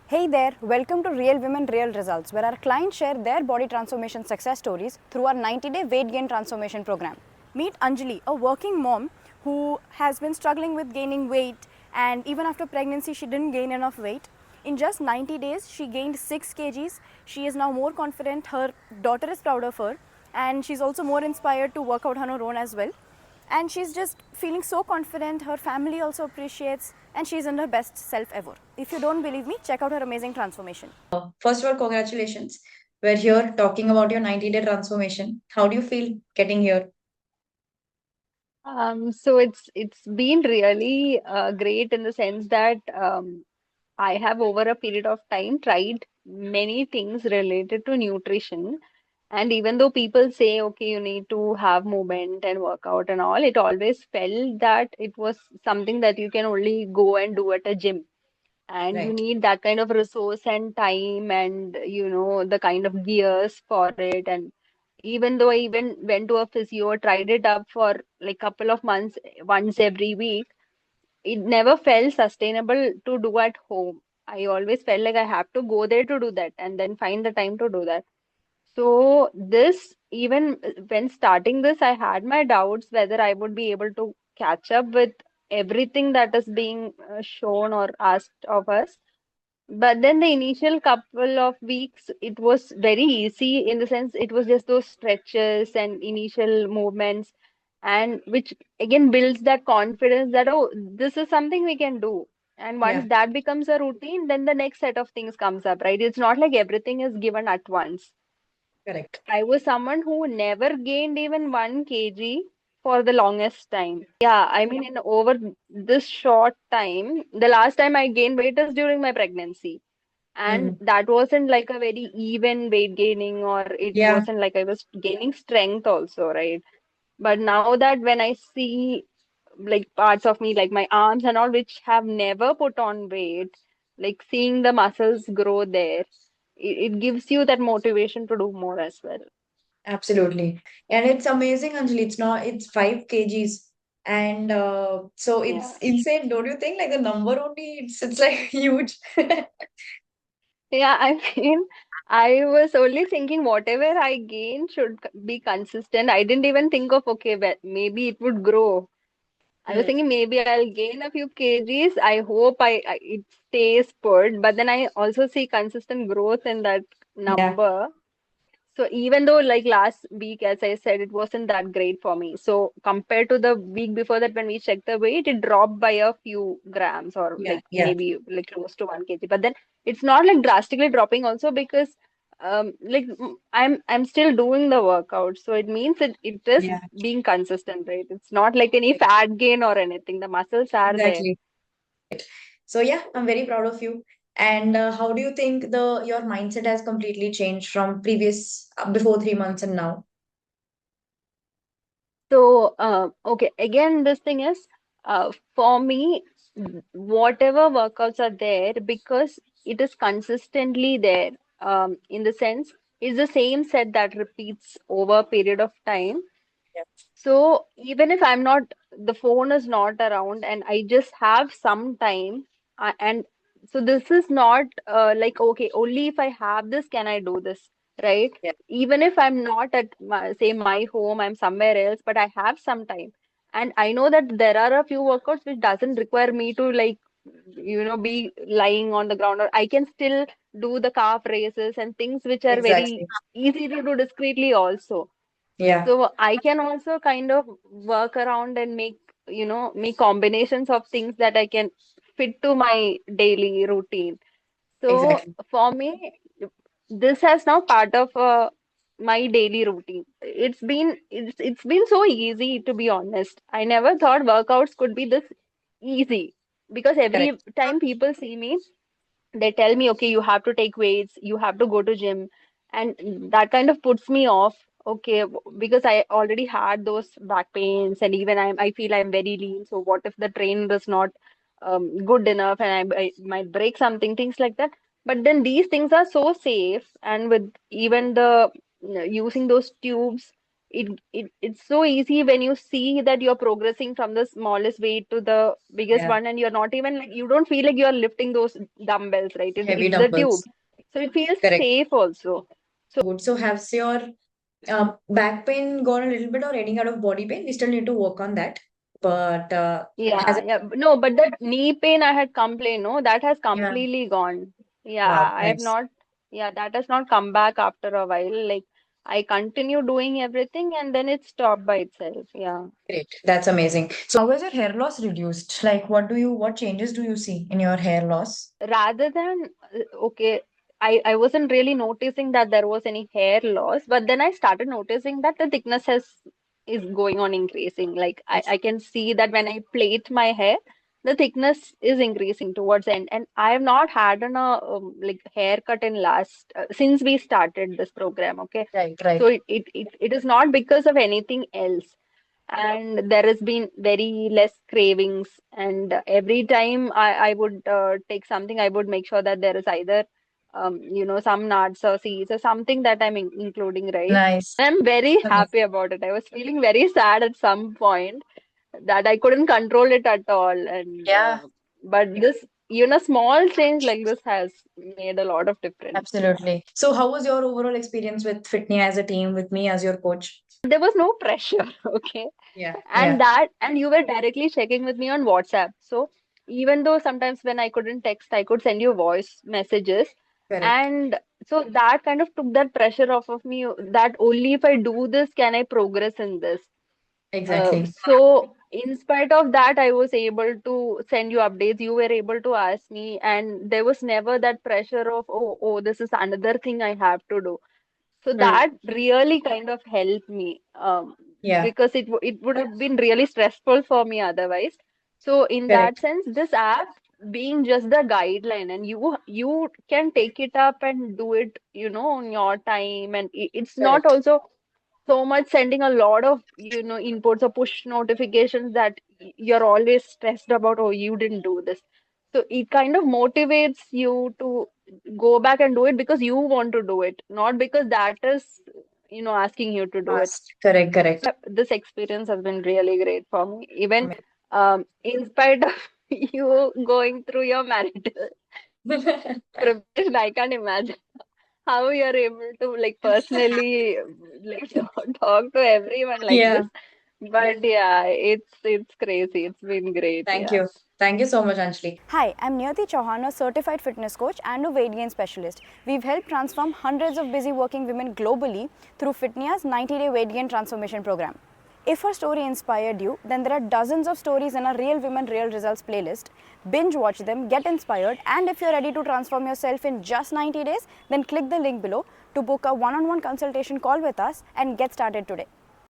Hey there, welcome to Real Women Real Results, where our clients share their body transformation success stories through our 90-day weight gain transformation program. Meet Anjali, a working mom who has been struggling with gaining weight, and even after pregnancy, she didn't gain enough weight. In just 90 days, she gained 6 kgs. She is now more confident, her daughter is proud of her, and she's also more inspired to work out on her own as well, and she's just feeling so confident. Her family also appreciates, and she's in her best self ever. If you don't believe me, check out her amazing transformation. First of all, congratulations. We're here talking about your 90-day transformation. How do you feel getting here? So it's been really great in the sense that I have over a period of time tried many things related to nutrition. And even though people say, okay, you need to have movement and workout and all, it always felt that it was something that you can only go and do at a gym. And you Right. need that kind of resource and time and, the kind of gears for it. And even though I even went to a physio, tried it up for like couple of months, once every week, it never felt sustainable to do at home. I always felt like I have to go there to do that and then find the time to do that. So this, even when starting this, I had my doubts whether I would be able to catch up with everything that is being shown or asked of us. But then the initial couple of weeks, it was very easy in the sense it was just those stretches and initial movements, and which again builds that confidence that, oh, this is something we can do. And once Yeah, that becomes a routine, then the next set of things comes up, right? It's not like everything is given at once. correct. I was someone who never gained even 1 kg for the longest time. Yeah, I mean, in over this short time, the last time I gained weight is during my pregnancy. And Hmm. that wasn't like a very even weight gaining, or it Yeah, wasn't like I was gaining strength also, right? But now that when I see like parts of me, like my arms and all, which have never put on weight, like seeing the muscles grow there, it gives you that motivation to do more as well. absolutely. And it's amazing, Anjali. It's 5 kgs. And so Yeah. it's insane, don't you think? Like the number only, it's like huge. Yeah, I mean, I was only thinking whatever I gain should be consistent. I didn't even think of, okay, well, maybe it would grow. I was Hmm. thinking maybe I'll gain a few kgs. I hope I it stays put, but then I also see consistent growth in that Yeah. number. So even though like last week, as I said, it wasn't that great for me. So compared to the week before that, when we checked the weight, it dropped by a few grams or Yeah. like Yeah. maybe like close to 1 kg. But then it's not like drastically dropping also because I'm still doing the workout. So it means it is Yeah. being consistent, right? It's not like any fat gain or anything. The muscles are there. Exactly. So yeah, I'm very proud of you. And how do you think the your mindset has completely changed from previous before 3 months and now? So, okay, again, this thing is, for me, whatever workouts are there, because it is consistently there, in the sense, it's the same set that repeats over a period of time. Yeah. So, even if I'm not, the phone is not around and I just have some time, and so this is not like, okay, only if I have this can I do this, right? Yeah. Even if I'm not at my, say my home, I'm somewhere else, but I have some time. And I know that there are a few workouts which doesn't require me to like, be lying on the ground, or I can still do the calf raises and things which are very Exactly. easy to do discreetly also. Yeah. So I can also kind of work around and make combinations of things that I can fit to my daily routine. So Exactly. for me, this has now part of my daily routine. It's been so easy, to be honest. I never thought workouts could be this easy, because every Correct. time people see me, they tell me, okay, you have to take weights, you have to go to gym, and that kind of puts me off. Okay, because I already had those back pains, and even I feel I'm very lean. So what if the trainer is not good enough, and I might break something, things like that. But then these things are so safe, and with even the using those tubes, it's so easy when you see that you're progressing from the smallest weight to the biggest Yeah. one, and you're not even like, you don't feel like you're lifting those dumbbells, right? Heavy It's the tube, dumbbells. so it feels Correct. safe also. Good. So has your back pain gone a little bit or any kind of body pain? We still need to work on that. But has Yeah, it? yeah. No, but that knee pain I had complained, no, that has Yeah. completely gone. Wow. Yeah, I have Nice. not, yeah, that has not come back after a while. Like, I continue doing everything and then it stopped by itself. Yeah. Great. That's amazing. So how is your hair loss reduced? Like, what changes do you see in your hair loss? Rather than, okay, I wasn't really noticing that there was any hair loss, but then I started noticing that the thickness is going on increasing. Like I can see that when I plait my hair, the thickness is increasing towards the end. And I have not had like haircut in last since we started this program. Okay, Right, so right. it is not because of anything else. And there has been very less cravings, and every time I would take something, I would make sure that there is either some nuts or seeds or something that I'm including, right? Nice. I'm very Amazing. happy about it. I was feeling very sad at some point that I couldn't control it at all, and Yeah, but this, small change like this has made a lot of difference. Yeah. absolutely. So how was your overall experience with Fitnia as a team, with me as your coach? There was no pressure, okay? Yeah, And yeah, you were directly checking with me on WhatsApp. So even though sometimes when I couldn't text, I could send you voice messages. correct. And so that kind of took that pressure off of me, that only if I do this can I progress in this. Exactly. So in spite of that, I was able to send you updates. You were able to ask me, and there was never that pressure of, oh, this is another thing I have to do. So Hmm. that really kind of helped me, Yeah, because it would have been really stressful for me otherwise. So in that correct. sense, this app being just the guideline, and you can take it up and do it, on your time, and it's not Correct. also so much sending a lot of inputs or push notifications that you're always stressed about, oh, you didn't do this. So it kind of motivates you to go back and do it because you want to do it, not because that is asking you to do it. Fast. Correct, correct. This experience has been really great for me, even Amazing. in spite of you going through your marital preparation. I can't imagine how you're able to like personally like talk to everyone like Yeah, this. But yeah, it's crazy. It's been great. thank Yeah. you. Thank you so much, Anjali. Hi, I'm Niyati Chauhan, a certified fitness coach and a weight gain specialist. We've helped transform hundreds of busy working women globally through Fitnia's 90-day weight gain transformation program. If her story inspired you, then there are dozens of stories in our Real Women, Real Results playlist. Binge watch them, get inspired, and if you're ready to transform yourself in just 90 days, then click the link below to book a one-on-one consultation call with us and get started today.